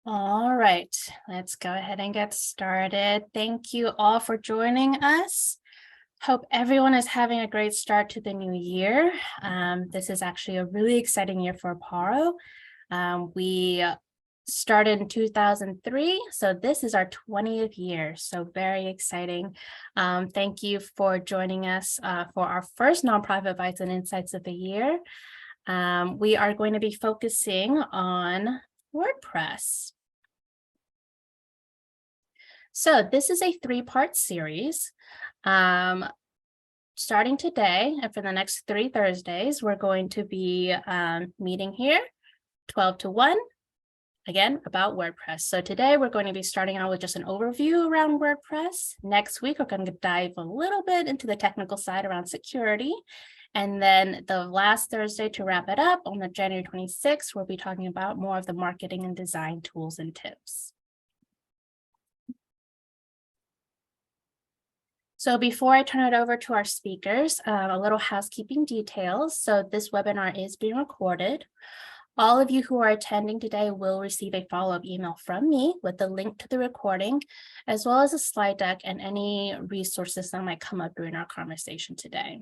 All right, let's go ahead and get started. Thank you all for joining us. Hope everyone is having a great start to the new year. This is actually a really exciting year for Aparo. We started in 2003, so this is our 20th year, so very exciting. Thank you for joining us for our first nonprofit Bites and Insights of the year. We are going to be focusing on WordPress. So this is a 3-part series. Starting today and for the next 3 Thursdays, we're going to be meeting here 12 to 1, again, about WordPress. So today we're going to be starting out with just an overview around WordPress. Next week, we're going to dive a little bit into the technical side around security. And then the last Thursday to wrap it up on the January 26th, we'll be talking about more of the marketing and design tools and tips. So before I turn it over to our speakers, a little housekeeping details. So this webinar is being recorded. All of you who are attending today will receive a follow-up email from me with the link to the recording, as well as a slide deck and any resources that might come up during our conversation today.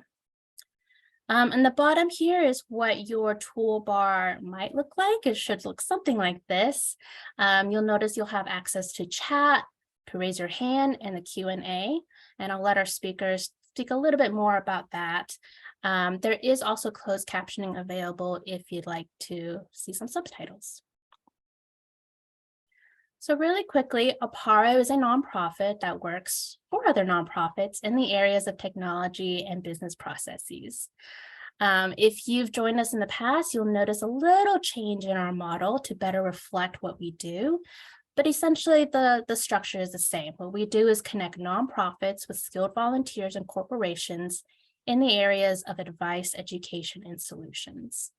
And the bottom here is what your toolbar might look like. It should look something like this. You'll notice you'll have access to chat, to raise your hand, and the Q&A. And I'll let our speakers speak a little bit more about that. There is also closed captioning available if you'd like to see some subtitles. So really quickly, Aparo is a nonprofit that works for other nonprofits in the areas of technology and business processes. If you've joined us in the past, you'll notice a little change in our model to better reflect what we do. But essentially, the structure is the same. What we do is connect nonprofits with skilled volunteers and corporations in the areas of advice, education, and solutions.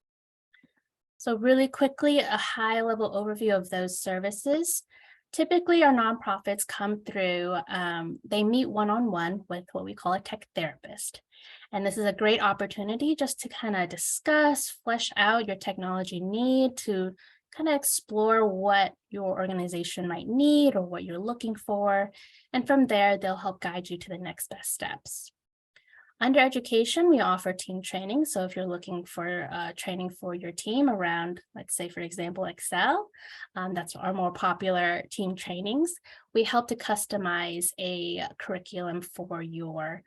So really quickly, a high-level overview of those services. Typically, our nonprofits come through, they meet one-on-one with what we call a tech therapist. And this is a great opportunity just to kind of discuss, flesh out your technology need, to kind of explore what your organization might need or what you're looking for. And from there, they'll help guide you to the next best steps. Under education, we offer team training. So if you're looking for training for your team around, let's say, for example, Excel, that's our more popular team trainings. We help to customize a curriculum for your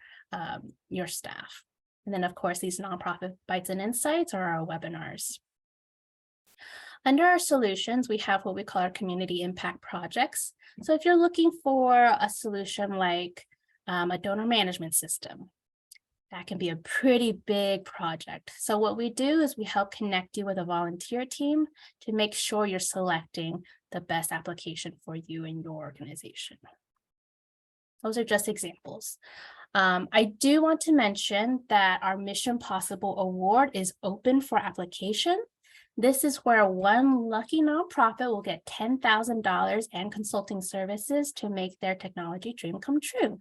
staff. And then, of course, these nonprofit Bites and Insights are our webinars. Under our solutions, we have what we call our community impact projects. So if you're looking for a solution like a donor management system, that can be a pretty big project. So what we do is we help connect you with a volunteer team to make sure you're selecting the best application for you and your organization. Those are just examples. I do want to mention that our Mission Possible Award is open for application. This is where one lucky nonprofit will get $10,000 and consulting services to make their technology dream come true.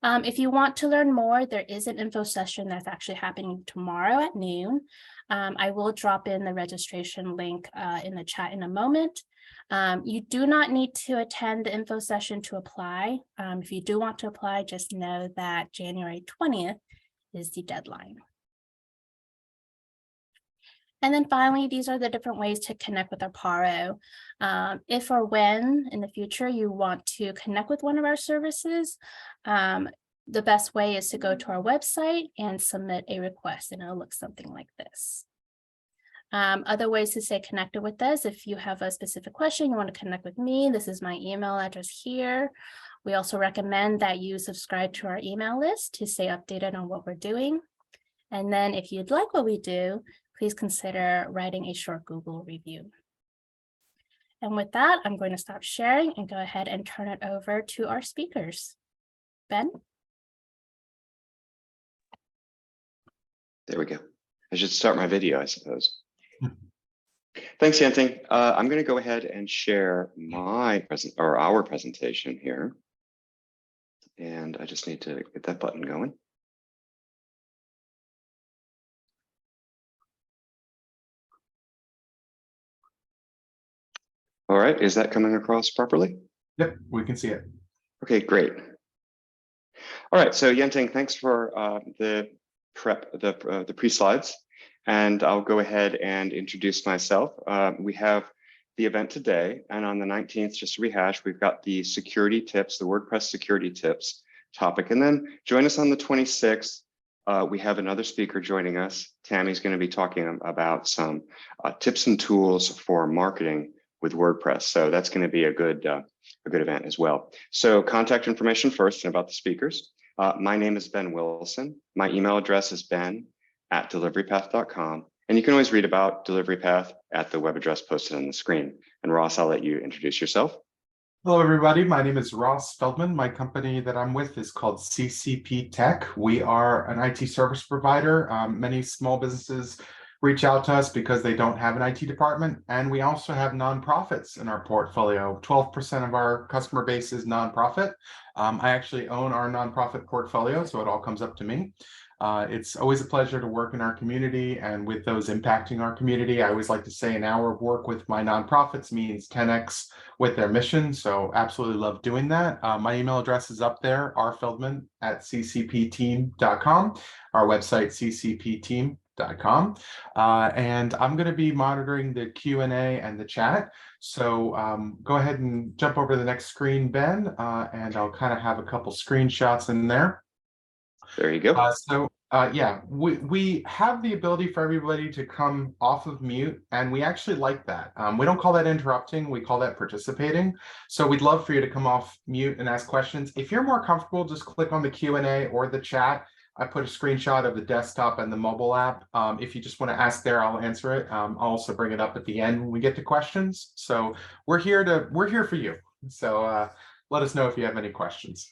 If you want to learn more, there is an info session that's actually happening tomorrow at noon. I will drop in the registration link in the chat in a moment. You do not need to attend the info session to apply. If you do want to apply, just know that January 20th is the deadline. And then finally, these are the different ways to connect with Aparo. If or when in the future you want to connect with one of our services, the best way is to go to our website and submit a request, and it'll look something like this. Other ways to stay connected with us, if you have a specific question, you want to connect with me, this is my email address here. We also recommend that you subscribe to our email list to stay updated on what we're doing. And then if you'd like what we do, please consider writing a short Google review. And with that, I'm going to stop sharing and go ahead and turn it over to our speakers. Ben? There we go. I should start my video, I suppose. Thanks, Yanting. I'm going to go ahead and share our presentation here. And I just need to get that button going. All right, is that coming across properly? Yep, we can see it. Okay, great. All right, so Yenting, thanks for the prep, the pre-slides, and I'll go ahead and introduce myself. We have the event today, and on the 19th, just to rehash, we've got the security tips, the WordPress security tips topic, and then join us on the 26th. We have another speaker joining us. Tammy's going to be talking about some tips and tools for marketing with WordPress. So that's going to be a good event as well. So contact information first and about the speakers. My name is Ben Wilson. My email address is ben@deliverypath.com. And you can always read about DeliveryPath at the web address posted on the screen. And Ross, I'll let you introduce yourself. Hello, everybody. My name is Ross Feldman. My company that I'm with is called CCP Tech. We are an IT service provider. Many small businesses reach out to us because they don't have an IT department. And we also have nonprofits in our portfolio. 12% of our customer base is nonprofit. I actually own our nonprofit portfolio, so it all comes up to me. It's always a pleasure to work in our community and with those impacting our community. I always like to say an hour of work with my nonprofits means 10x with their mission. So absolutely love doing that. My email address is up there, rfeldman@ccpteam.com, our website, ccpteam.com. And I'm going to be monitoring the Q&A and the chat. So go ahead and jump over to the next screen, Ben, and I'll kind of have a couple screenshots in there. There you go. Yeah, we have the ability for everybody to come off of mute, and we actually like that. We don't call that interrupting, we call that participating. So we'd love for you to come off mute and ask questions. If you're more comfortable, just click on the Q&A or the chat. I put a screenshot of the desktop and the mobile app. If you just want to ask there, I'll answer it. I'll also bring it up at the end when we get to questions. So we're here for you. So let us know if you have any questions.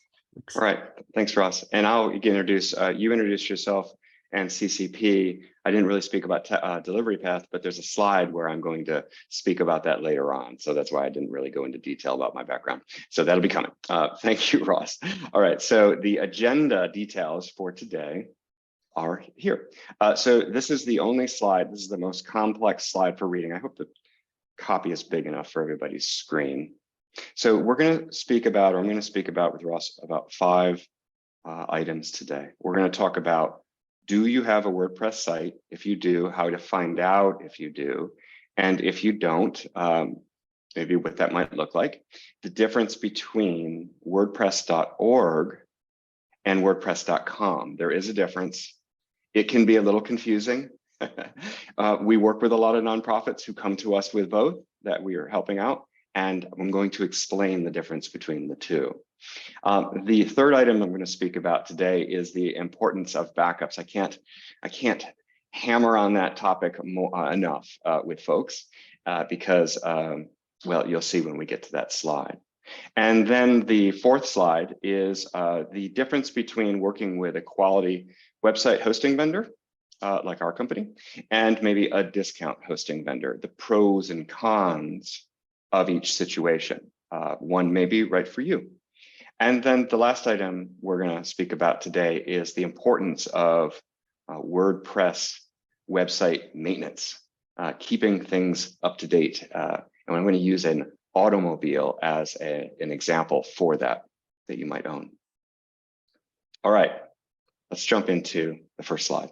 All right, thanks, Ross. And I'll introduce, you introduce yourself and CCP. I didn't really speak about delivery path, but there's a slide where I'm going to speak about that later on. So that's why I didn't really go into detail about my background. So that'll be coming. Thank you, Ross. All right, so the agenda details for today are here. So this is the only slide. This is the most complex slide for reading. I hope the copy is big enough for everybody's screen. So we're going to speak about, or I'm going to speak about with Ross about 5 items today. We're going to talk about, do you have a WordPress site? If you do, how to find out if you do. And if you don't, maybe what that might look like. The difference between WordPress.org and WordPress.com. There is a difference. It can be a little confusing. We work with a lot of nonprofits who come to us with both that we are helping out. And I'm going to explain the difference between the two. The third item I'm going to speak about today is the importance of backups. I can't hammer on that topic enough with folks because, well, you'll see when we get to that slide. And then the fourth slide is the difference between working with a quality website hosting vendor, like our company, and maybe a discount hosting vendor, the pros and cons of each situation. One may be right for you. And then the last item we're going to speak about today is the importance of WordPress website maintenance, keeping things up to date. And I'm going to use an automobile as an example for that you might own. All right, let's jump into the first slide.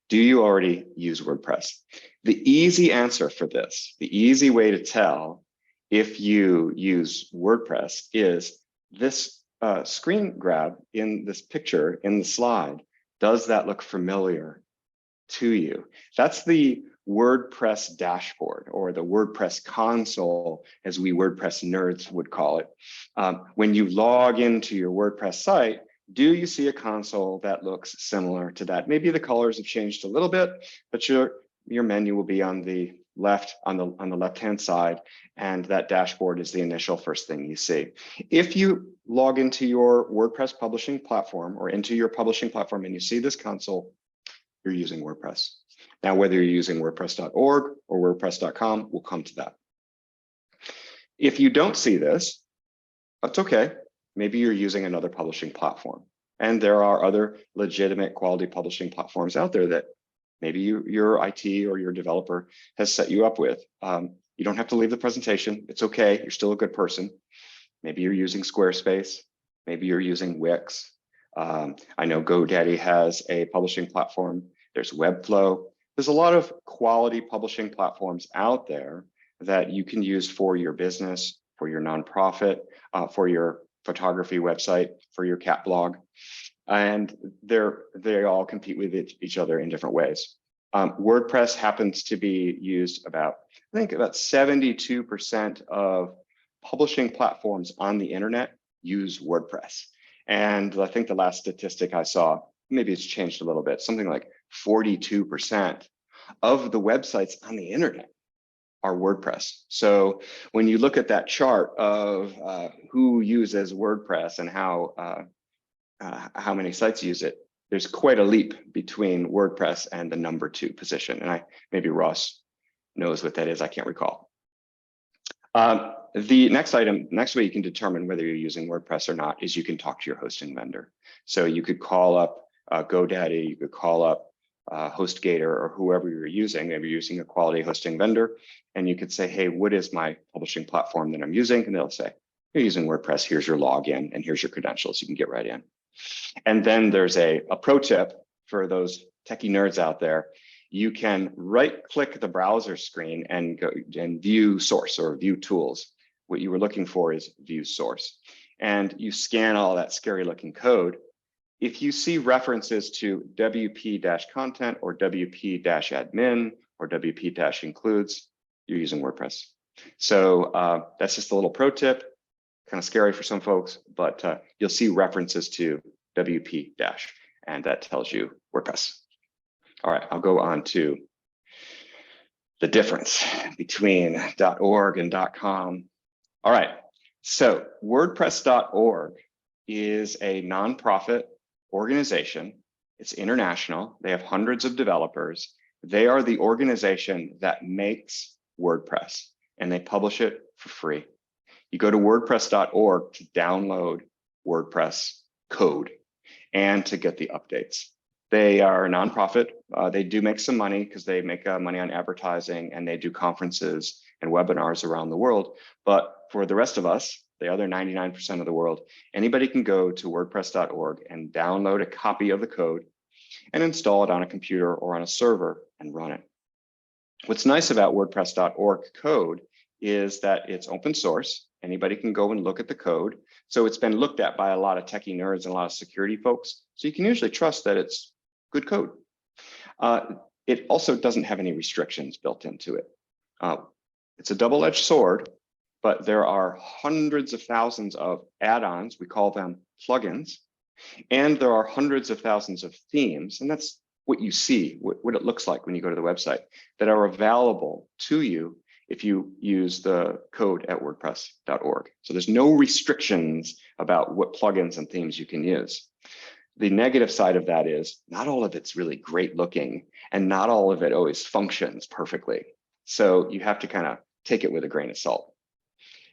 Do you already use WordPress? The easy answer for this, the easy way to tell if you use WordPress is this screen grab in this picture in the slide. Does that look familiar to you? That's the WordPress dashboard, or the WordPress console, as we WordPress nerds would call it. When you log into your WordPress site, do you see a console that looks similar to that? Maybe the colors have changed a little bit, but your menu will be on the left, on the left-hand side, and that dashboard is the initial first thing you see. If you log into your WordPress publishing platform or into your publishing platform and you see this console, you're using WordPress. Now, whether you're using WordPress.org or WordPress.com, we'll come to that. If you don't see this, that's okay. Maybe you're using another publishing platform. And there are other legitimate quality publishing platforms out there that maybe your IT or your developer has set you up with. You don't have to leave the presentation. It's okay. You're still a good person. Maybe you're using Squarespace. Maybe you're using Wix. I know GoDaddy has a publishing platform. There's Webflow. There's a lot of quality publishing platforms out there that you can use for your business, for your nonprofit, for your photography website, for your cat blog. And they all compete with each other in different ways. WordPress happens to be used I think about 72% of publishing platforms on the internet use WordPress. And I think the last statistic I saw, maybe it's changed a little bit, something like 42% of the websites on the internet are WordPress. So when you look at that chart of who uses WordPress and how many sites use it, there's quite a leap between WordPress and the number 2 position. And maybe Ross knows what that is. I can't recall. The next way you can determine whether you're using WordPress or not is you can talk to your hosting vendor. So you could call up GoDaddy, you could call up HostGator or whoever you're using. Maybe you're using a quality hosting vendor, and you could say, hey, what is my publishing platform that I'm using? And they'll say, you're using WordPress, here's your login, and here's your credentials. You can get right in. And then there's a pro tip for those techie nerds out there. You can right-click the browser screen and go and view source or view tools. What you were looking for is view source. And you scan all that scary looking code. If you see references to WP-content or WP-admin or WP-includes, you're using WordPress. So that's just a little pro tip, kind of scary for some folks, but you'll see references to WP-, and that tells you WordPress. All right, I'll go on to the difference between .org and .com. All right, so WordPress.org is a nonprofit organization. It's international. They have hundreds of developers. They are the organization that makes WordPress, and they publish it for free. You go to WordPress.org to download WordPress code and to get the updates. They are a nonprofit. They do make some money because they make money on advertising, and they do conferences and webinars around the world. But for the rest of us, the other 99% of the world, anybody can go to WordPress.org and download a copy of the code and install it on a computer or on a server and run it. What's nice about WordPress.org code is that it's open source. Anybody can go and look at the code. So it's been looked at by a lot of techie nerds and a lot of security folks. So you can usually trust that it's good code. It also doesn't have any restrictions built into it. It's a double-edged sword, but there are hundreds of thousands of add-ons. We call them plugins. And there are hundreds of thousands of themes. And that's what you see, what it looks like when you go to the website, that are available to you if you use the code at WordPress.org. So there's no restrictions about what plugins and themes you can use. The negative side of that is not all of it's really great looking, and not all of it always functions perfectly. So you have to kind of take it with a grain of salt.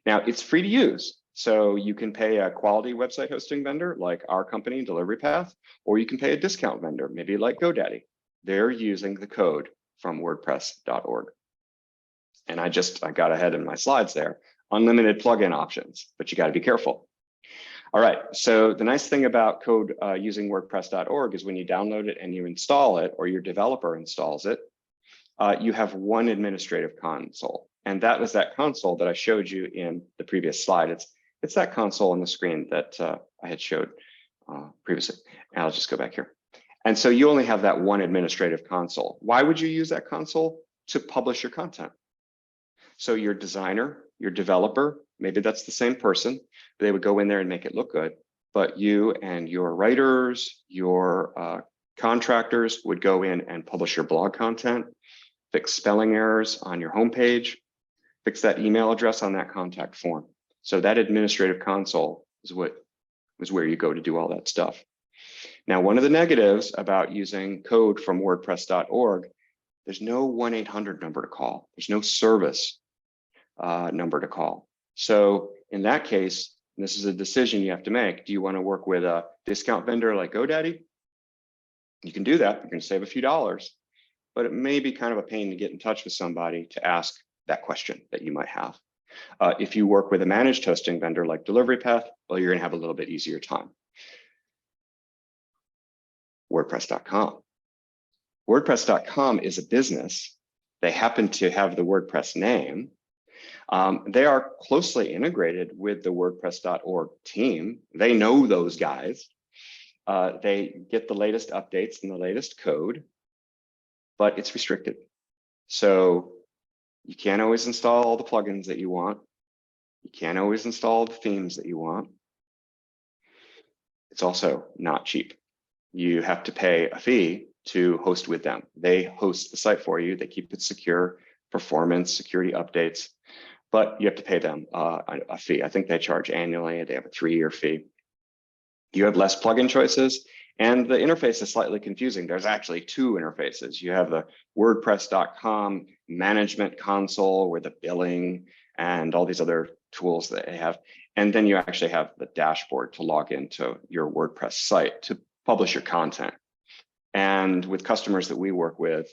Now, it's free to use. So you can pay a quality website hosting vendor like our company, Delivery Path, or you can pay a discount vendor, maybe like GoDaddy. They're using the code from WordPress.org. And I got ahead in my slides there. Unlimited plugin options, but you got to be careful. All right, so the nice thing about code using WordPress.org is when you download it and you install it, or your developer installs it, you have one administrative console. And that was that console that I showed you in the previous slide. It's that console on the screen that I had showed previously. And I'll just go back here. And so you only have that one administrative console. Why would you use that console? To publish your content. So your designer, your developer, maybe that's the same person. They would go in there and make it look good. But you and your writers, your contractors would go in and publish your blog content, fix spelling errors on your homepage, fix that email address on that contact form. So that administrative console is where you go to do all that stuff. Now, one of the negatives about using code from WordPress.org, there's no 1-800 number to call. There's no service number to call. So in that case, and this is a decision you have to make. Do you want to work with a discount vendor like GoDaddy? You can do that. You're going to save a few dollars, but it may be kind of a pain to get in touch with somebody to ask that question that you might have. If you work with a managed hosting vendor like Delivery Path, well, you're gonna have a little bit easier time. WordPress.com. WordPress.com is a business. They happen to have the WordPress name. They are closely integrated with the WordPress.org team. They know those guys. They get the latest updates and the latest code, but it's restricted. So you can't always install all the plugins that you want. You can't always install the themes that you want. It's also not cheap. You have to pay a fee to host with them. They host the site for you. They keep it secure, performance, security updates, but you have to pay them a fee. I think they charge annually. They have a 3-year fee. You have less plugin choices, and the interface is slightly confusing. There's actually 2 interfaces. You have the WordPress.com management console with the billing and all these other tools that they have. And then you actually have the dashboard to log into your WordPress site to publish your content. And with customers that we work with,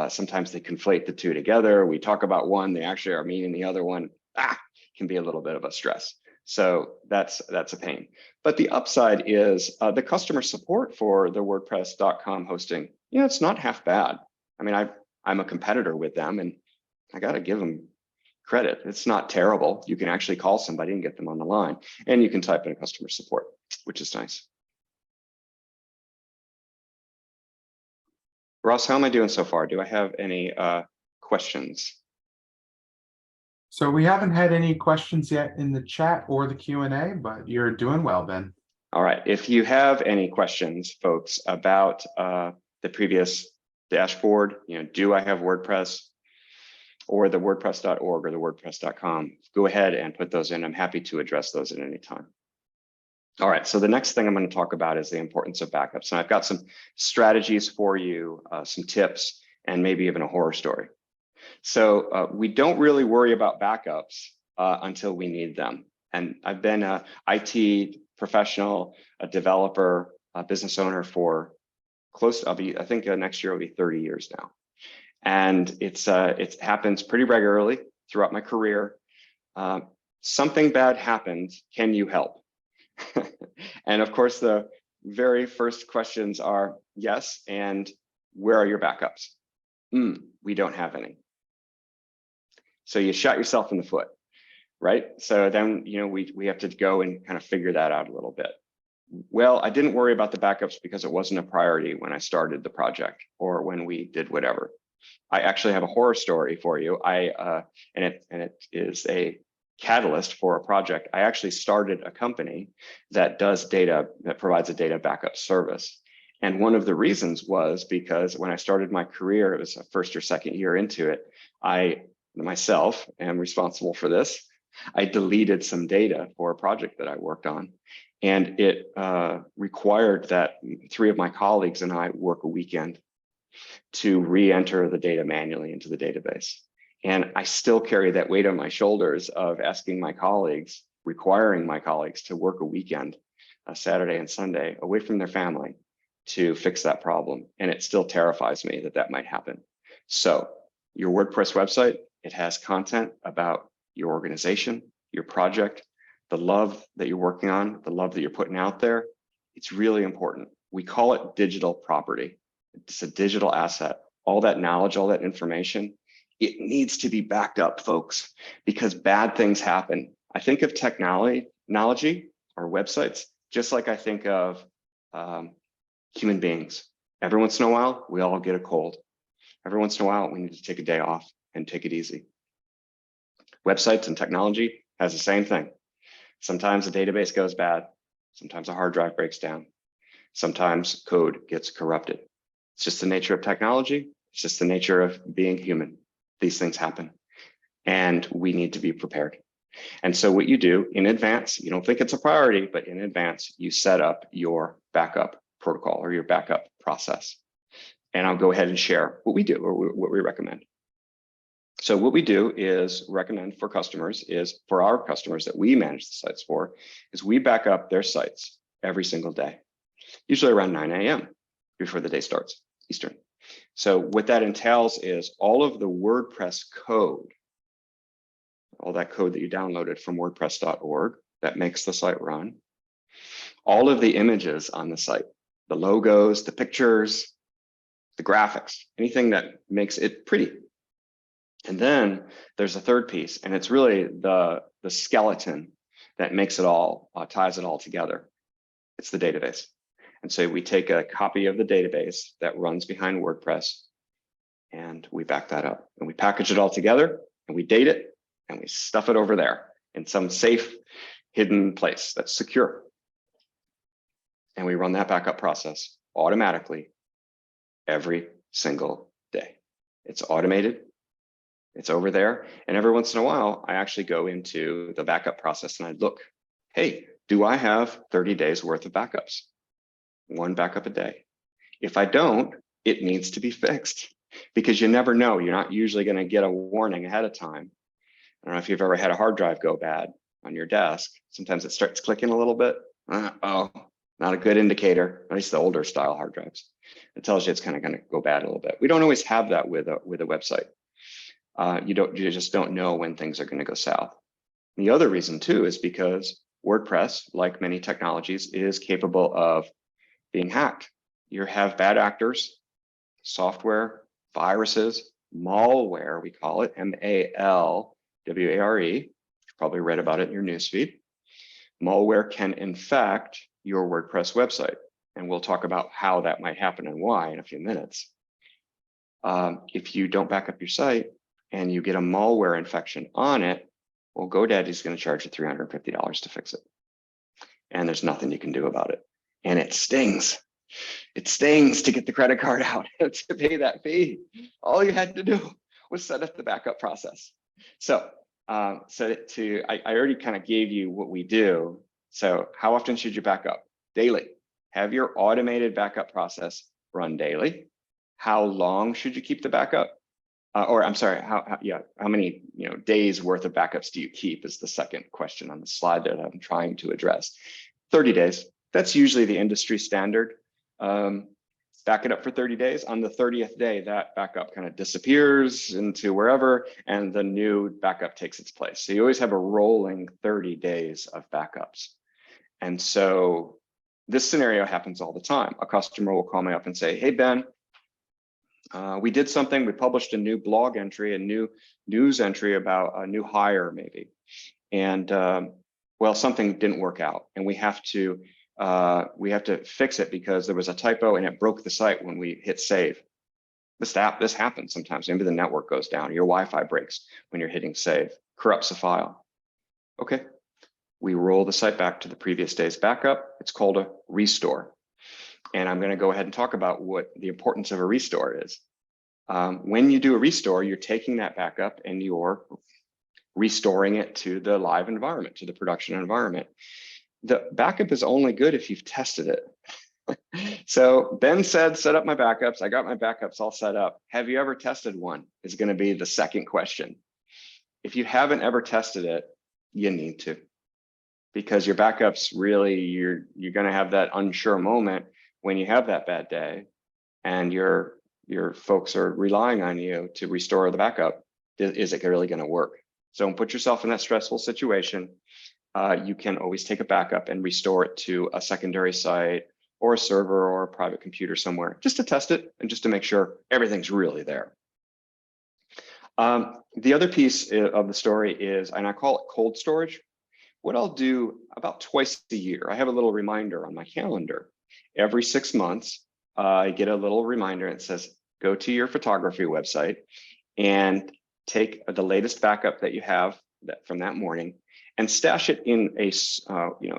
sometimes they conflate the 2 together. We talk about one, they actually are meaning the other one. Can be a little bit of a stress. So that's a pain. But the upside is the customer support for the WordPress.com hosting. It's not half bad. I mean, I'm a competitor with them, and I got to give them credit. It's not terrible. You can actually call somebody and get them on the line, and you can type in a customer support, which is nice. Ross, how am I doing so far? Do I have any questions? So we haven't had any questions yet in the chat or the Q&A, but you're doing well, Ben. All right. If you have any questions, folks, about the previous dashboard, do I have WordPress, or the WordPress.org or the WordPress.com, go ahead and put those in. I'm happy to address those at any time. All right, so the next thing I'm going to talk about is the importance of backups. And I've got some strategies for you, some tips, and maybe even a horror story. So we don't really worry about backups until we need them. And I've been an IT professional, a developer, a business owner for close to, I think next year will be 30 years now. And it happens pretty regularly throughout my career. Something bad happened, can you help? And of course, the very first questions are yes, and where are your backups? We don't have any. So you shot yourself in the foot, right? So then, we have to go and kind of figure that out a little bit. Well, I didn't worry about the backups because it wasn't a priority when I started the project or when we did whatever. I actually have a horror story for you. And it is a catalyst for a project. I actually started a company that provides a data backup service. And one of the reasons was because when I started my career, it was a first or second year into it, I myself am responsible for this. I deleted some data for a project that I worked on. And it required that 3 of my colleagues and I work a weekend to re-enter the data manually into the database. And I still carry that weight on my shoulders of asking my colleagues, requiring my colleagues to work a weekend, a Saturday and Sunday, away from their family to fix that problem. And it still terrifies me that that might happen. So your WordPress website, it has content about your organization, your project, the love that you're working on, the love that you're putting out there. It's really important. We call it digital property. It's a digital asset. All that knowledge, all that information, it needs to be backed up, folks, because bad things happen. I think of technology or websites, just like I think of human beings. Every once in a while, we all get a cold. Every once in a while, we need to take a day off and take it easy. Websites and technology has the same thing. Sometimes the database goes bad. Sometimes a hard drive breaks down. Sometimes code gets corrupted. It's just the nature of technology. It's just the nature of being human. These things happen, and we need to be prepared. And so what you do in advance, you don't think it's a priority, but in advance, you set up your backup protocol or your backup process. And I'll go ahead and share what we do or what we recommend. So what we do is recommend for customers is for our customers that we manage the sites for, is we back up their sites every single day, usually around 9 a.m. before the day starts, Eastern. So what that entails is all of the WordPress code all that code that you downloaded from WordPress.org that makes the site run, all of the images on the site, the logos, the pictures, the graphics, anything that makes it pretty. And then there's a third piece, and it's really the skeleton that makes it all, ties it all together. It's the database. And so we take a copy of the database that runs behind WordPress, and we back that up, and we package it all together, and we date it, and we stuff it over there in some safe, hidden place that's secure. And we run that backup process automatically every single day. It's automated. It's over there. And every once in a while, I actually go into the backup process and I look, hey, do I have 30 days worth of backups? One backup a day. If I don't, it needs to be fixed, because you never know. You're not usually going to get a warning ahead of time. I don't know if you've ever had a hard drive go bad on your desk. Sometimes it starts clicking a little bit. Oh, not a good indicator, at least the older style hard drives. It tells you it's kind of going to go bad a little bit. We don't always have that with a website. You just don't know when things are going to go south. The other reason too is because WordPress, like many technologies, is capable of being hacked. You have bad actors, software, viruses, malware, we call it, M-A-L-W-A-R-E. You've probably read about it in your newsfeed. Malware can infect your WordPress website, and we'll talk about how that might happen and why in a few minutes. If you don't back up your site and you get a malware infection on it, well, GoDaddy's going to charge you $350 to fix it. And there's nothing you can do about it. And it stings. It stings to get the credit card out to pay that fee. All you had to do was set up the backup process. So, I already kind of gave you what we do. So how often should you back up? Daily. Have your automated backup process run daily. How long should you keep the backup? Or I'm sorry, how many days worth of backups do you keep is the second question on the slide that I'm trying to address. 30 days. That's usually the industry standard. Back it up for 30 days. On the 30th day, that backup kind of disappears into wherever, and the new backup takes its place. So you always have a rolling 30 days of backups. And so this scenario happens all the time. A customer will call me up and say, hey, Ben, we did something. We published a new blog entry, a new news entry about a new hire maybe. And well, something didn't work out, and we have to fix it because there was a typo and it broke the site when we hit save. This happens sometimes. Maybe the network goes down, your Wi-Fi breaks when you're hitting save, corrupts a file. Okay, we roll the site back to the previous day's backup. It's called a restore. And I'm going to go ahead and talk about what the importance of a restore is. When you do a restore, you're taking that backup and you're restoring it to the live environment, to the production environment. The backup is only good if you've tested it. So Ben said, set up my backups. I got my backups all set up. Have you ever tested one? Is going to be the second question. If you haven't ever tested it, you need to, because your backups really, you're going to have that unsure moment when you have that bad day and your folks are relying on you to restore the backup. Is it really going to work? So don't put yourself in that stressful situation. You can always take a backup and restore it to a secondary site or a server or a private computer somewhere, just to test it and just to make sure everything's really there. The other piece of the story is, and I call it cold storage. What I'll do about twice a year, I have a little reminder on my calendar. Every 6 months, I get a little reminder that says, go to your photography website and take the latest backup that you have from that morning and stash it in a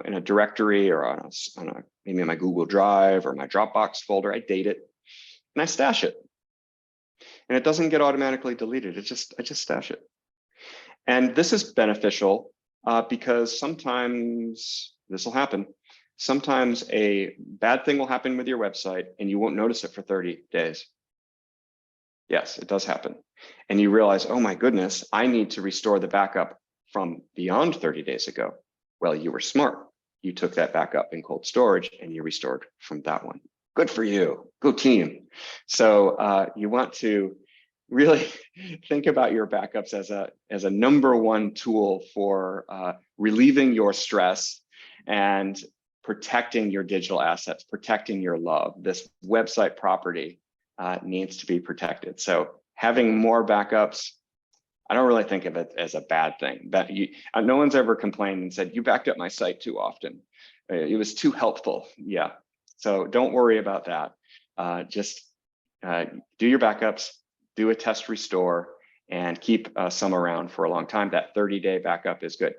in a directory or on a maybe in my Google Drive or my Dropbox folder. I date it and I stash it, and it doesn't get automatically deleted. I just stash it, and this is beneficial because sometimes this will happen. Sometimes a bad thing will happen with your website and you won't notice it for 30 days. Yes, it does happen. And you realize, oh my goodness, I need to restore the backup from beyond 30 days ago. Well, you were smart. You took that backup in cold storage and you restored from that one. Good for you. Go team. So you want to really think about your backups as a number one tool for relieving your stress and protecting your digital assets, protecting your love. This website property needs to be protected. So having more backups, I don't really think of it as a bad thing. That no one's ever complained and said, you backed up my site too often. It was too helpful. Yeah. So don't worry about that. Just do your backups, do a test restore, and keep some around for a long time. That 30-day backup is good.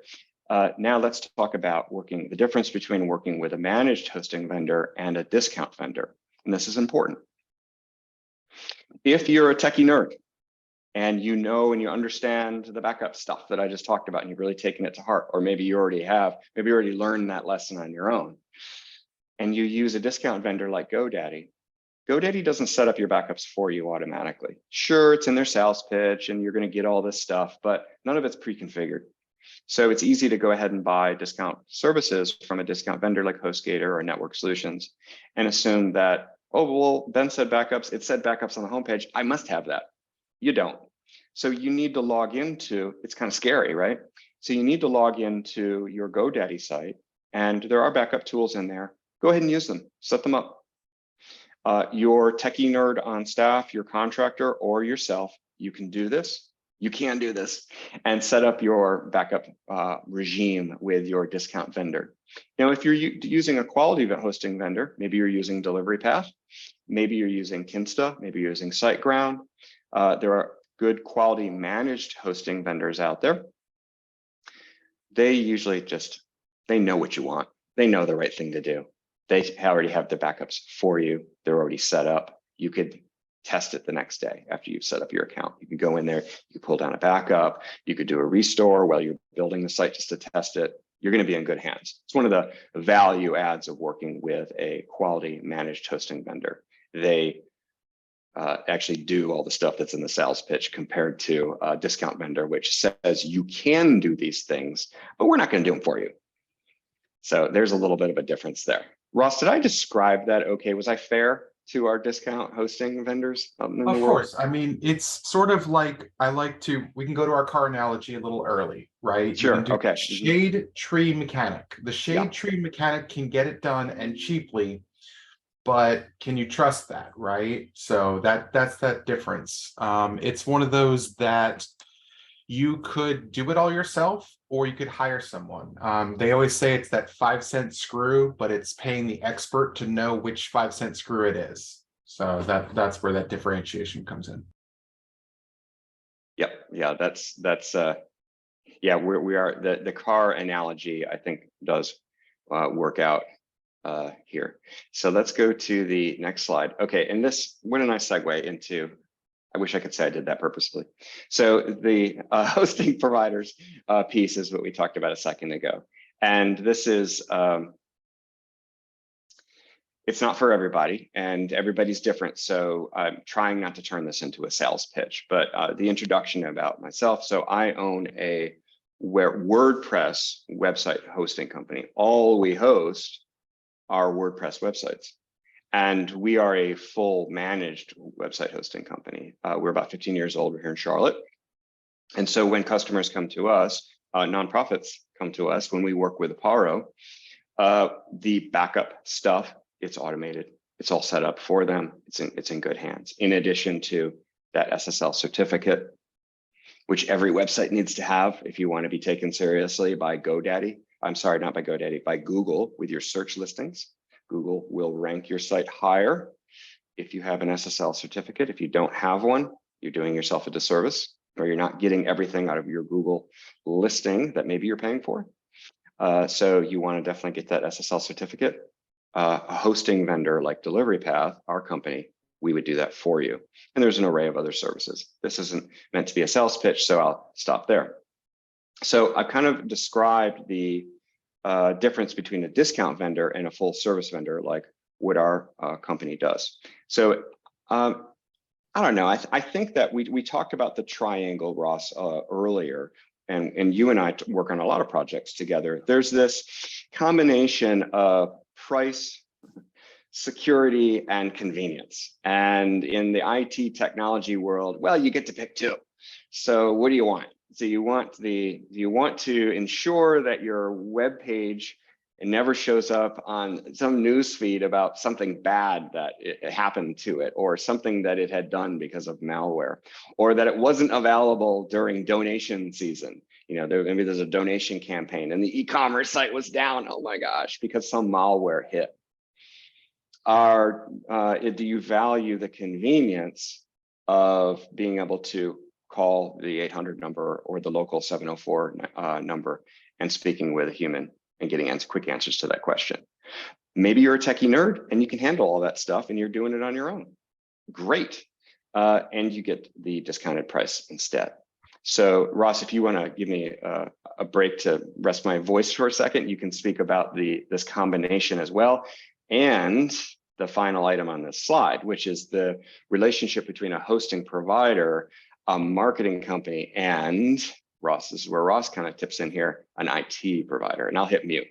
Now let's talk about the difference between working with a managed hosting vendor and a discount vendor. And this is important. If you're a techie nerd and you know and you understand the backup stuff that I just talked about and you've really taken it to heart, or maybe you already have, maybe you already learned that lesson on your own, and you use a discount vendor like GoDaddy, GoDaddy doesn't set up your backups for you automatically. Sure, it's in their sales pitch and you're going to get all this stuff, but none of it's pre-configured. So it's easy to go ahead and buy discount services from a discount vendor like HostGator or Network Solutions and assume that, oh, well, Ben said backups, it said backups on the homepage, I must have that. You don't. So you need to log into, it's kind of scary, right? So you need to log into your GoDaddy site, and there are backup tools in there. Go ahead and use them, set them up. Your techie nerd on staff, your contractor, or yourself, you can do this. You can do this and set up your backup regime with your discount vendor. Now, if you're using a quality hosting vendor, maybe you're using Delivery Path, maybe you're using Kinsta, maybe you're using SiteGround. There are good quality managed hosting vendors out there. They usually they know what you want. They know the right thing to do. They already have the backups for you. They're already set up. You could test it the next day after you've set up your account. You can go in there, you pull down a backup, you could do a restore while you're building the site just to test it. You're going to be in good hands. It's one of the value adds of working with a quality managed hosting vendor. They actually do all the stuff that's in the sales pitch compared to a discount vendor, which says you can do these things, but we're not going to do them for you. So there's a little bit of a difference there. Ross, did I describe that okay? Was I fair to our discount hosting vendors in the world? Of course. I mean, it's sort of like we can go to our car analogy a little early, right? Sure. Okay. Shade tree mechanic. The shade tree mechanic can get it done and cheaply, but can you trust that, right? So that's that difference. It's one of those that you could do it all yourself, or you could hire someone. They always say it's that 5-cent screw, but it's paying the expert to know which 5-cent screw it is. So that's where that differentiation comes in. Yep. Yeah. We are the car analogy, I think, does work out here. So let's go to the next slide. Okay. And what a nice segue into, I wish I could say I did that purposefully. So the hosting providers piece is what we talked about a second ago. And this is, it's not for everybody and everybody's different. So I'm trying not to turn this into a sales pitch, but the introduction about myself. So I own a WordPress website hosting company. All we host are WordPress websites. And we are a full managed website hosting company. We're about 15 years old. We're here in Charlotte. And so when customers come to us, nonprofits come to us, when we work with Aparo, the backup stuff, it's automated. It's all set up for them. It's in good hands. In addition to that SSL certificate, which every website needs to have if you want to be taken seriously by GoDaddy. I'm sorry, not by GoDaddy, by Google with your search listings. Google will rank your site higher if you have an SSL certificate. If you don't have one, you're doing yourself a disservice, or you're not getting everything out of your Google listing that maybe you're paying for. So you want to definitely get that SSL certificate. A hosting vendor like Delivery Path, our company, we would do that for you. And there's an array of other services. This isn't meant to be a sales pitch, so I'll stop there. So I've kind of described the difference between a discount vendor and a full service vendor, like what our company does. So I don't know. I think that we talked about the triangle, Ross, earlier, and you and I work on a lot of projects together. There's this combination of price, security, and convenience. And in the IT technology world, well, you get to pick two. So what do you want? So you want to ensure that your web page never shows up on some news feed about something bad that it happened to it, or something that it had done because of malware, or that it wasn't available during donation season. You know, maybe there's a donation campaign and the e-commerce site was down. Oh my gosh, because some malware hit. Do you value the convenience of being able to call the 800 number or the local 704 number and speaking with a human and getting quick answers to that question? Maybe you're a techie nerd and you can handle all that stuff and you're doing it on your own. Great. And you get the discounted price instead. So Ross, if you want to give me a break to rest my voice for a second, you can speak about this combination as well. And the final item on this slide, which is the relationship between a hosting provider, a marketing company, and Ross, this is where Ross kind of tips in here, an IT provider. And I'll hit mute.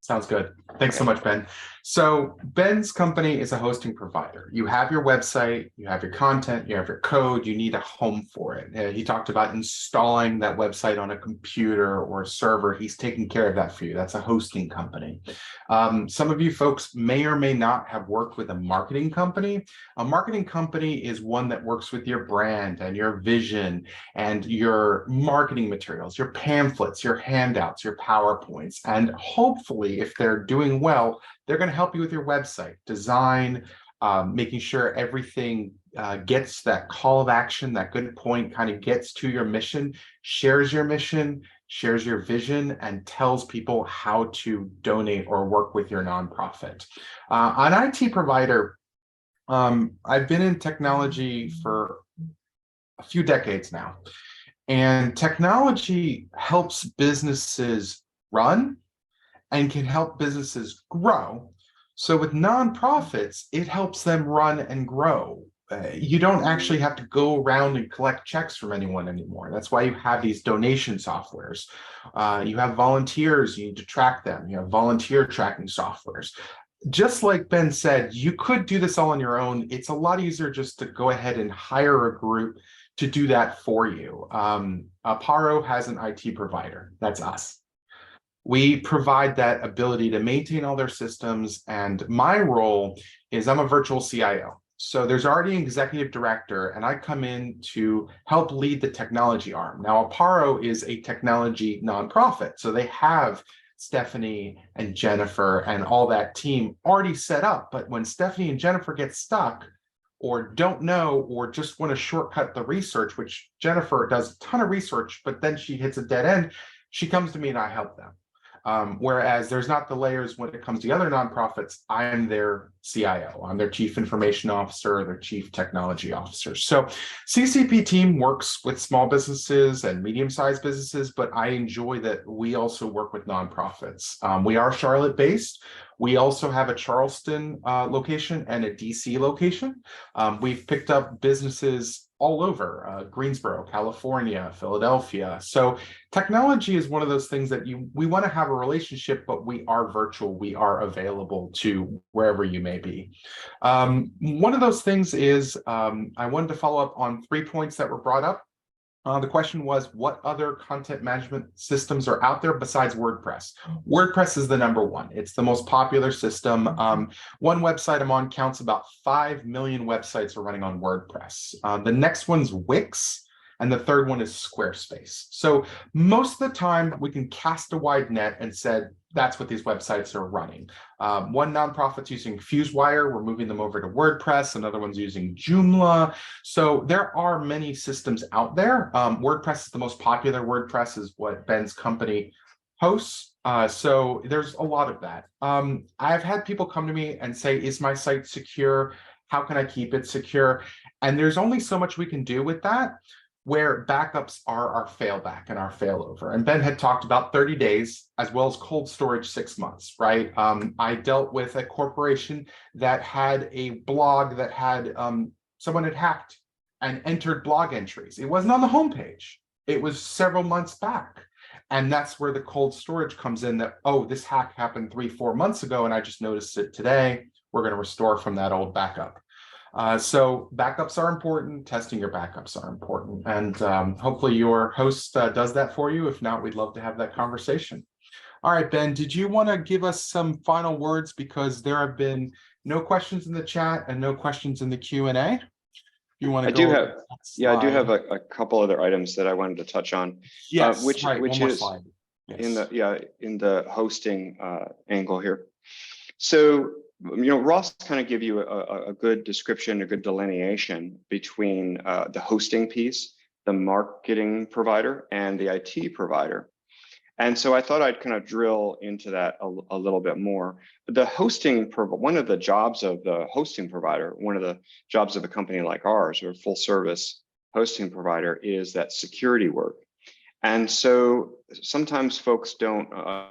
Sounds good. Thanks so much, Ben. So Ben's company is a hosting provider. You have your website, you have your content, you have your code, you need a home for it. He talked about installing that website on a computer or a server. He's taking care of that for you. That's a hosting company. Some of you folks may or may not have worked with a marketing company. A marketing company is one that works with your brand and your vision and your marketing materials, your pamphlets, your handouts, your PowerPoints, and hopefully, if they're doing well, they're going to help you with your website design, making sure everything gets that call of action, that good point, kind of gets to your mission, shares your mission, shares your vision, and tells people how to donate or work with your nonprofit. An IT provider, I've been in technology for a few decades now, and technology helps businesses run and can help businesses grow. So with nonprofits, it helps them run and grow. You don't actually have to go around and collect checks from anyone anymore. That's why you have these donation softwares. You have volunteers, you need to track them. You have volunteer tracking softwares. Just like Ben said, you could do this all on your own. It's a lot easier just to go ahead and hire a group to do that for you. Aparo has an IT provider. That's us. We provide that ability to maintain all their systems, and my role is I'm a virtual CIO. So there's already an executive director, and I come in to help lead the technology arm. Now, Aparo is a technology nonprofit, so they have Stephanie and Jennifer and all that team already set up. But when Stephanie and Jennifer get stuck or don't know or just want to shortcut the research, which Jennifer does a ton of research, but then she hits a dead end, she comes to me and I help them. Whereas there's not the layers when it comes to other nonprofits. I'm their CIO, I'm their chief information officer, their chief technology officer. So CCP team works with small businesses and medium-sized businesses, but I enjoy that we also work with nonprofits. We are Charlotte based. We also have a Charleston location and a DC location. We've picked up businesses all over, Greensboro, California, Philadelphia. So technology is one of those things that we want to have a relationship, but we are virtual. We are available to wherever you may be. One of those things is I wanted to follow up on 3 points that were brought up. The question was, what other content management systems are out there besides WordPress? WordPress is the number one. It's the most popular system. One website I'm on counts about 5 million websites are running on WordPress. The next one's Wix, and the third one is Squarespace. So most of the time we can cast a wide net and said, that's what these websites are running. One nonprofit's using FuseWire. We're moving them over to WordPress. Another one's using Joomla. So there are many systems out there. WordPress is the most popular. WordPress is what Ben's company hosts. So there's a lot of that. I've had people come to me and say, is my site secure? How can I keep it secure? And there's only so much we can do with that, where backups are our failback and our failover. And Ben had talked about 30 days as well as cold storage 6 months, right? I dealt with a corporation that had a blog that had someone had hacked and entered blog entries. It wasn't on the homepage. It was several months back. And that's where the cold storage comes in, that, oh, this hack happened 3-4 months ago, and I just noticed it today. We're going to restore from that old backup. So backups are important. Testing your backups are important. And hopefully your host does that for you. If not, we'd love to have that conversation. All right, Ben, did you want to give us some final words? Because there have been no questions in the chat and no questions in the Q&A. You want to go? I do have a couple other items that I wanted to touch on. Yes, which right, which one more is slide. Yes. in the hosting angle here. So, Ross kind of give you a good description, a good delineation between the hosting piece, the marketing provider, and the IT provider. And so I thought I'd kind of drill into that a little bit more. The hosting, one of the jobs of the hosting provider, one of the jobs of a company like ours, or full service hosting provider, is that security work. And so sometimes folks don't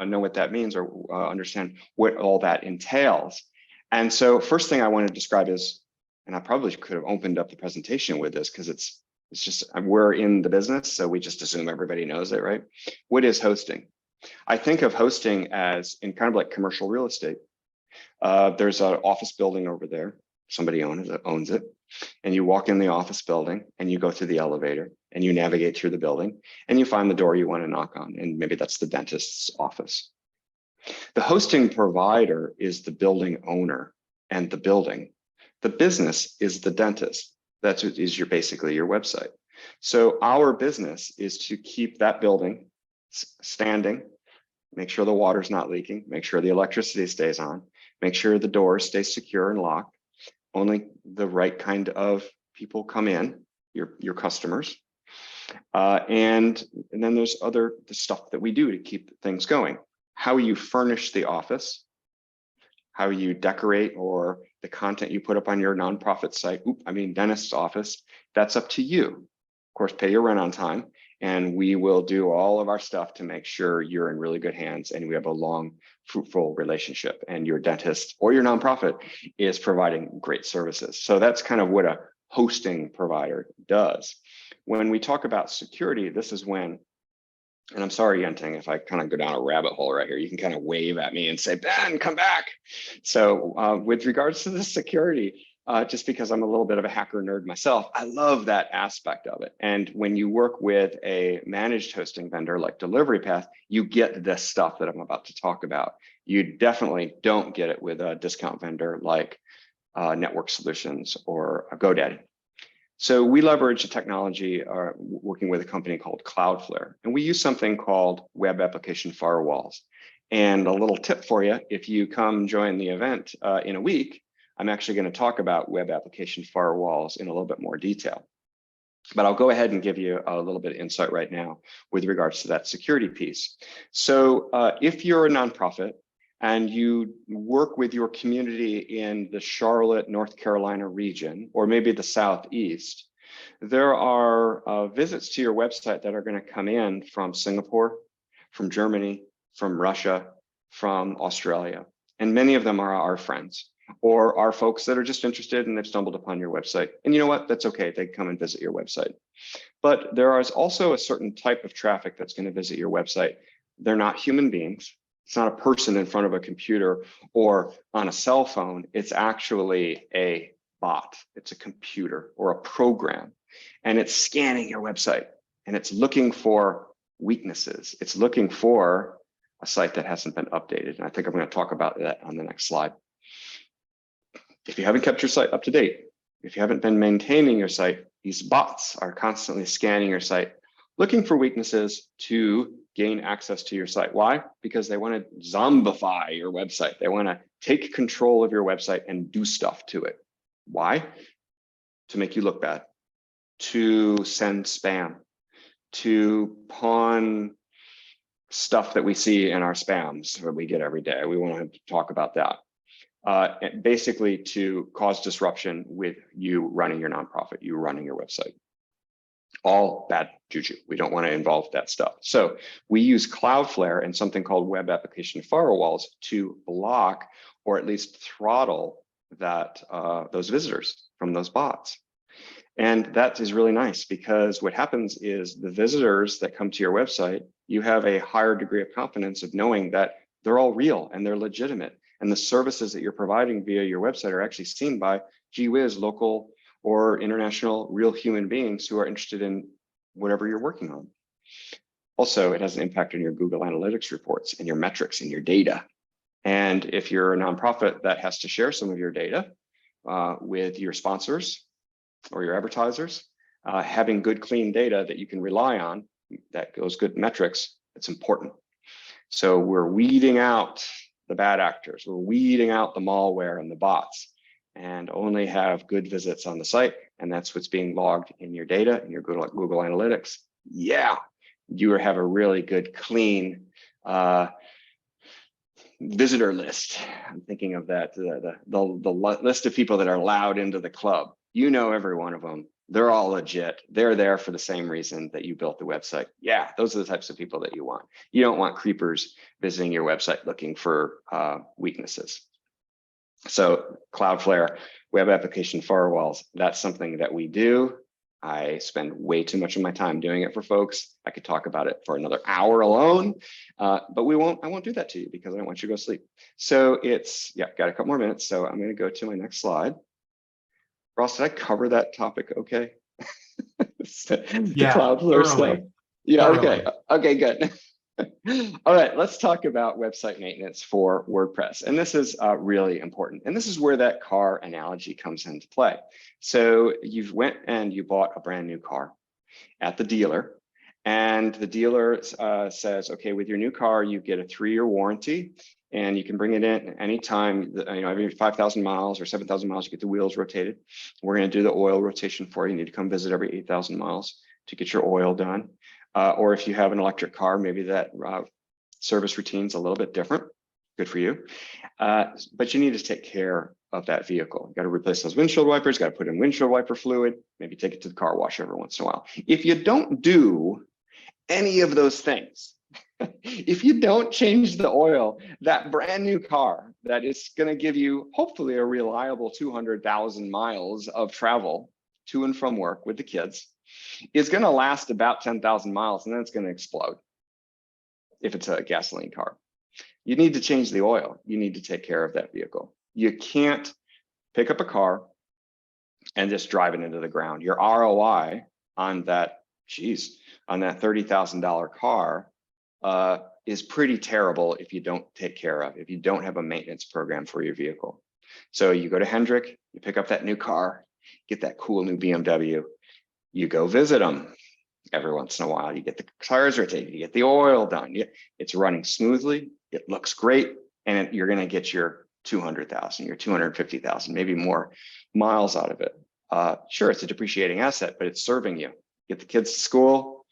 know what that means or understand what all that entails. And so first thing I want to describe is, and I probably could have opened up the presentation with this because it's just, we're in the business, so we just assume everybody knows it, right? What is hosting? I think of hosting as in kind of like commercial real estate. There's an office building over there. Somebody owns it. And you walk in the office building and you go through the elevator and you navigate through the building and you find the door you want to knock on. And maybe that's the dentist's office. The hosting provider is the building owner and the building. The business is the dentist. That's what is basically your website. So our business is to keep that building standing, make sure the water's not leaking, make sure the electricity stays on, make sure the doors stay secure and locked. Only the right kind of people come in, your customers. And then there's the stuff that we do to keep things going. How you furnish the office, how you decorate, or the content you put up on your nonprofit site, dentist's office, that's up to you. Of course, pay your rent on time, and we will do all of our stuff to make sure you're in really good hands and we have a long, fruitful relationship, and your dentist or your nonprofit is providing great services. So that's kind of what a hosting provider does. When we talk about security, this is when, and I'm sorry, Yenting, if I kind of go down a rabbit hole right here, you can kind of wave at me and say, Ben, come back. So with regards to the security, just because I'm a little bit of a hacker nerd myself, I love that aspect of it. And when you work with a managed hosting vendor like Delivery Path, you get this stuff that I'm about to talk about. You definitely don't get it with a discount vendor like Network Solutions or GoDaddy. So we leverage a technology working with a company called Cloudflare, and we use something called web application firewalls. And a little tip for you, if you come join the event in a week, I'm actually going to talk about web application firewalls in a little bit more detail. But I'll go ahead and give you a little bit of insight right now with regards to that security piece. So if you're a nonprofit and you work with your community in the Charlotte, North Carolina region, or maybe the Southeast, there are visits to your website that are going to come in from Singapore, from Germany, from Russia, from Australia. And many of them are our friends or are folks that are just interested and they've stumbled upon your website. And you know what? That's okay. They come and visit your website. But there is also a certain type of traffic that's going to visit your website. They're not human beings. It's not a person in front of a computer or on a cell phone. It's actually a bot. It's a computer or a program. And it's scanning your website and it's looking for weaknesses. It's looking for a site that hasn't been updated. And I think I'm going to talk about that on the next slide. If you haven't kept your site up to date, if you haven't been maintaining your site, these bots are constantly scanning your site, looking for weaknesses to gain access to your site. Why? Because they want to zombify your website. They want to take control of your website and do stuff to it. Why? To make you look bad, to send spam, to pawn stuff that we see in our spams that we get every day. We want to talk about that. Basically to cause disruption with you running your nonprofit, you running your website. All bad juju. We don't want to involve that stuff. So we use Cloudflare and something called web application firewalls to block or at least throttle that those visitors from those bots. And that is really nice because what happens is the visitors that come to your website, you have a higher degree of confidence of knowing that they're all real and they're legitimate. And the services that you're providing via your website are actually seen by, gee whiz, local or international real human beings who are interested in whatever you're working on. Also, it has an impact on your Google Analytics reports and your metrics and your data. And if you're a nonprofit that has to share some of your data with your sponsors or your advertisers, having good, clean data that you can rely on, that goes good metrics, it's important. So we're weeding out the bad actors. We're weeding out the malware and the bots, and only have good visits on the site. And that's what's being logged in your data, in your Google Analytics. Yeah, you have a really good, clean visitor list. I'm thinking of that, the list of people that are allowed into the club. You know every one of them. They're all legit. They're there for the same reason that you built the website. Yeah, those are the types of people that you want. You don't want creepers visiting your website looking for weaknesses. So Cloudflare, web application firewalls, that's something that we do. I spend way too much of my time doing it for folks. I could talk about it for another hour alone, but I won't do that to you because I don't want you to go sleep. So it's, yeah, got a couple more minutes. So I'm going to go to my next slide. Ross, did I cover that topic okay? The Cloudflare stuff. Yeah, okay. Okay, good. All right, let's talk about website maintenance for WordPress. And this is really important. And this is where that car analogy comes into play. So you've went and you bought a brand new car at the dealer. And the dealer says, okay, with your new car, you get a 3-year warranty. And you can bring it in anytime, every 5,000 miles or 7,000 miles, you get the wheels rotated. We're going to do the oil rotation for you. You need to come visit every 8,000 miles to get your oil done. Or if you have an electric car, maybe that service routine's a little bit different. Good for you. But you need to take care of that vehicle. You got to replace those windshield wipers, got to put in windshield wiper fluid, maybe take it to the car wash every once in a while. If you don't do any of those things, if you don't change the oil, that brand new car that is going to give you hopefully a reliable 200,000 miles of travel to and from work with the kids is going to last about 10,000 miles, and then it's going to explode if it's a gasoline car. You need to change the oil. You need to take care of that vehicle. You can't pick up a car and just drive it into the ground. Your ROI on that, on that $30,000 car is pretty terrible if you don't take care of, if you don't have a maintenance program for your vehicle. So you go to Hendrick, you pick up that new car, get that cool new BMW, you go visit them every once in a while, you get the tires rotated, you get the oil done, it's running smoothly, it looks great, and you're gonna get your 200,000, your 250,000, maybe more miles out of it. Sure, it's a depreciating asset, but it's serving you. Get the kids to school,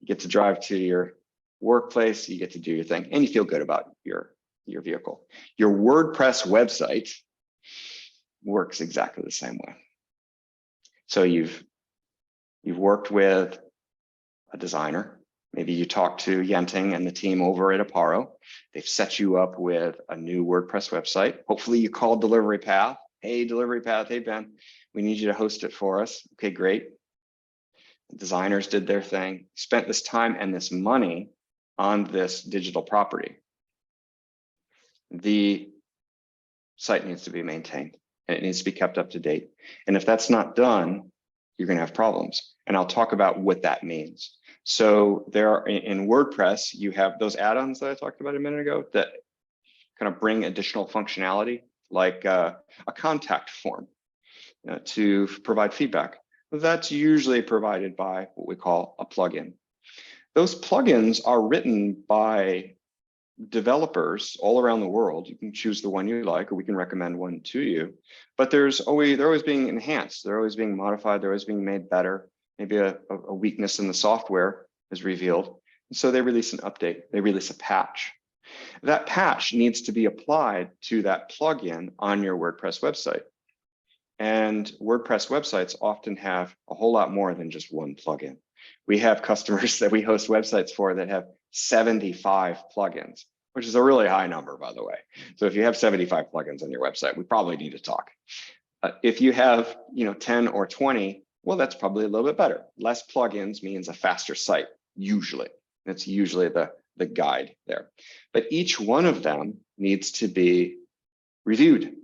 you get to drive to your workplace, you get to do your thing, and you feel good about your vehicle. Your WordPress website works exactly the same way. So you've worked with a designer. Maybe you talked to Yenting and the team over at Aparo. They've set you up with a new WordPress website. Hopefully you called Delivery Path. Hey, Delivery Path, hey, Ben, we need you to host it for us. Okay, great. The designers did their thing, spent this time and this money on this digital property. The site needs to be maintained and it needs to be kept up to date. And if that's not done, you're going to have problems. And I'll talk about what that means. So there are, in WordPress, you have those add-ons that I talked about a minute ago that kind of bring additional functionality, like a contact form to provide feedback. That's usually provided by what we call a plugin. Those plugins are written by developers all around the world. You can choose the one you like, or we can recommend one to you. But they're always being enhanced. They're always being modified. They're always being made better. Maybe a weakness in the software is revealed. So they release an update. They release a patch. That patch needs to be applied to that plugin on your WordPress website. And WordPress websites often have a whole lot more than just one plugin. We have customers that we host websites for that have 75 plugins, which is a really high number, by the way. So if you have 75 plugins on your website, we probably need to talk. If you have 10 or 20, well, that's probably a little bit better. Less plugins means a faster site, usually. That's usually the guide there. But each one of them needs to be reviewed.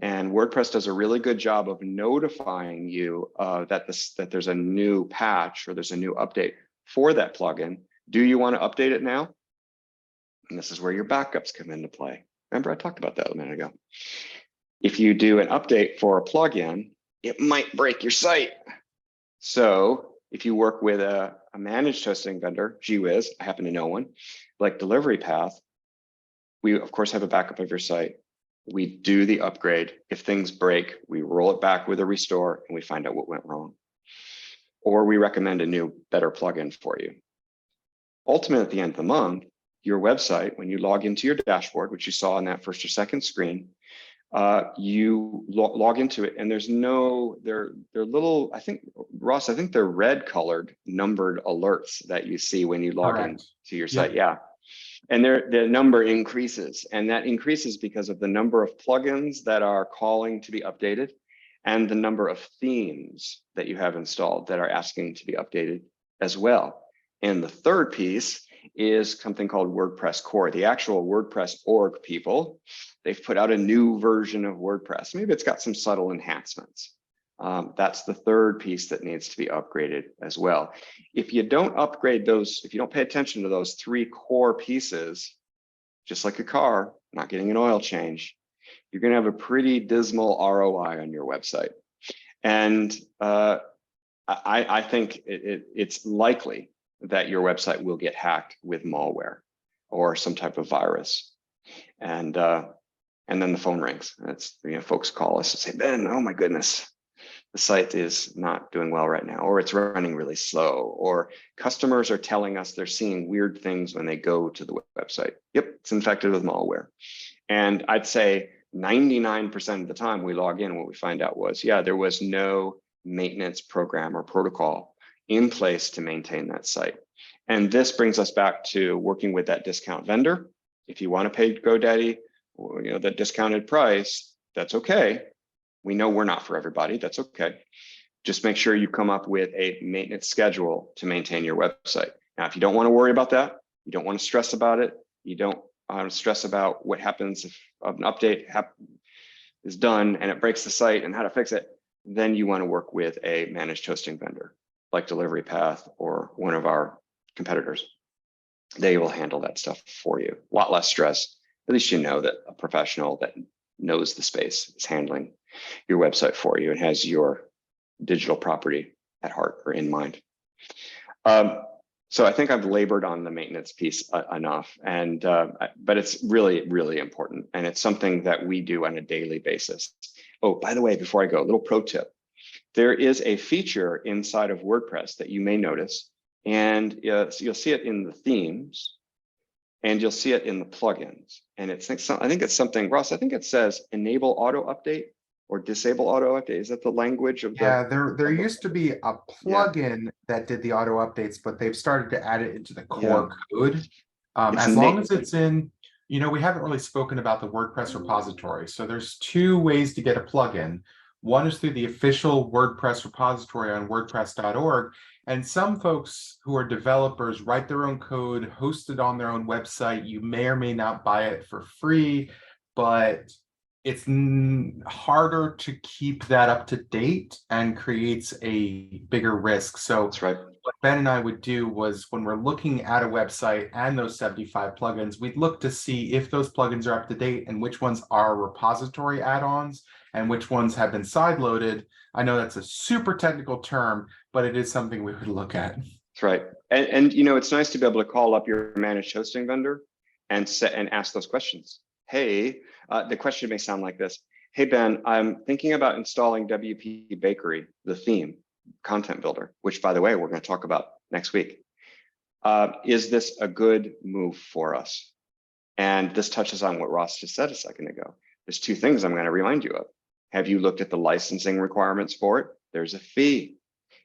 And WordPress does a really good job of notifying you that there's a new patch or there's a new update for that plugin. Do you want to update it now? And this is where your backups come into play. Remember, I talked about that a minute ago. If you do an update for a plugin, it might break your site. So if you work with a managed hosting vendor, gee whiz, I happen to know one, like Delivery Path, we of course have a backup of your site. We do the upgrade. If things break, we roll it back with a restore and we find out what went wrong. Or we recommend a new, better plugin for you. Ultimately, at the end of the month, your website, when you log into your dashboard, which you saw on that first or second screen, you log into it and there's no, they're little, I think, Ross, I think they're red colored numbered alerts that you see when you log in to your site. Yeah. And the number increases, and that increases because of the number of plugins that are calling to be updated and the number of themes that you have installed that are asking to be updated as well. And the third piece is something called WordPress Core. The actual WordPress org people, they've put out a new version of WordPress. Maybe it's got some subtle enhancements. That's the third piece that needs to be upgraded as well. If you don't upgrade those, if you don't pay attention to those three core pieces, just like a car, not getting an oil change, you're going to have a pretty dismal ROI on your website. And I think it's likely that your website will get hacked with malware or some type of virus. And then the phone rings. That's, folks call us and say, Ben, oh my goodness, the site is not doing well right now, or it's running really slow, or customers are telling us they're seeing weird things when they go to the website. Yep, it's infected with malware. And I'd say 99% of the time we log in, what we find out was, yeah, there was no maintenance program or protocol in place to maintain that site. And this brings us back to working with that discount vendor. If you want to pay GoDaddy, that discounted price, that's okay. We know we're not for everybody. That's okay. Just make sure you come up with a maintenance schedule to maintain your website. Now, if you don't want to worry about that, you don't want to stress about it, you don't stress about what happens if an update is done and it breaks the site and how to fix it, then you want to work with a managed hosting vendor like Delivery Path or one of our competitors. They will handle that stuff for you. A lot less stress. At least you know that a professional that knows the space is handling your website for you and has your digital property at heart or in mind. So I think I've labored on the maintenance piece enough, and but it's really, really important, and it's something that we do on a daily basis. Oh, by the way, before I go, a little pro tip. There is a feature inside of WordPress that you may notice, and so you'll see it in the themes, and you'll see it in the plugins. And I think it's something, Ross, I think it says enable auto update or disable auto update. Is that the language of the? Yeah, there used to be a plugin that did the auto updates, but they've started to add it into the core code. As long as it's in, we haven't really spoken about the WordPress repository. So there's two ways to get a plugin. One is through the official WordPress repository on WordPress.org. And some folks who are developers write their own code, host it on their own website. You may or may not buy it for free, but it's harder to keep that up to date and creates a bigger risk. So that's right. What Ben and I would do was when we're looking at a website and those 75 plugins, we'd look to see if those plugins are up to date and which ones are repository add-ons and which ones have been sideloaded. I know that's a super technical term, but it is something we would look at. That's right. And it's nice to be able to call up your managed hosting vendor and ask those questions. Hey, the question may sound like this. Hey, Ben, I'm thinking about installing WP Bakery, the theme content builder, which, by the way, we're going to talk about next week. Is this a good move for us? And this touches on what Ross just said a second ago. There's two things I'm going to remind you of. Have you looked at the licensing requirements for it? There's a fee.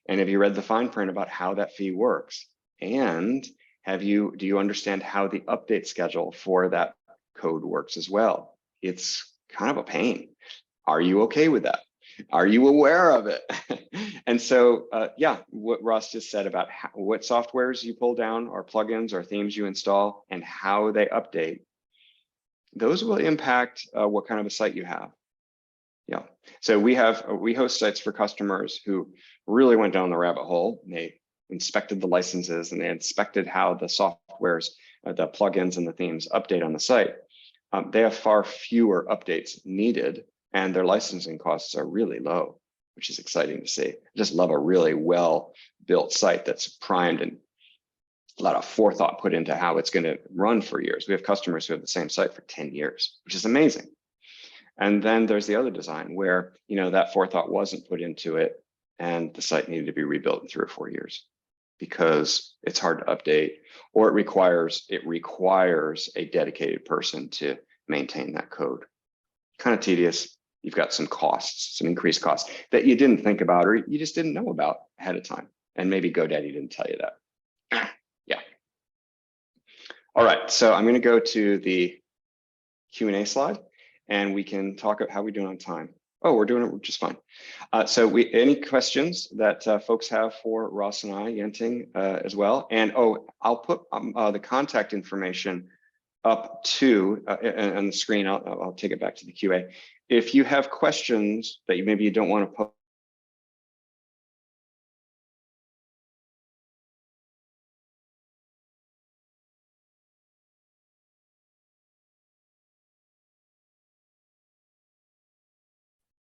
And have you read the fine print about how that fee works? And do you understand how the update schedule for that code works as well? It's kind of a pain. Are you okay with that? Are you aware of it? And so, yeah, what Ross just said about what softwares you pull down or plugins or themes you install and how they update, those will impact what kind of a site you have. Yeah, so we host sites for customers who really went down the rabbit hole. They inspected the licenses and they inspected how the softwares, the plugins and the themes update on the site. They have far fewer updates needed and their licensing costs are really low, which is exciting to see. I just love a really well-built site that's primed and a lot of forethought put into how it's going to run for years. We have customers who have the same site for 10 years, which is amazing. And then there's the other design where, you know, that forethought wasn't put into it and the site needed to be rebuilt in 3 or 4 years because it's hard to update or it requires a dedicated person to maintain that code. Kind of tedious. You've got some costs, some increased costs that you didn't think about or you just didn't know about ahead of time. And maybe GoDaddy didn't tell you that. Yeah. All right, so I'm going to go to the Q&A slide. And we can talk about how we're doing on time. Oh, we're doing it just fine. So any questions that folks have for Ross and I, Yenting, as well. And I'll put the contact information up to on the screen. I'll take it back to the QA. If you have questions that maybe you don't want to post,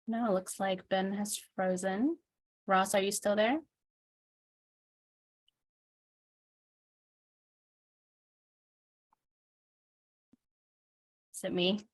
No, it looks like Ben has frozen. Ross, are you still there? Is it me?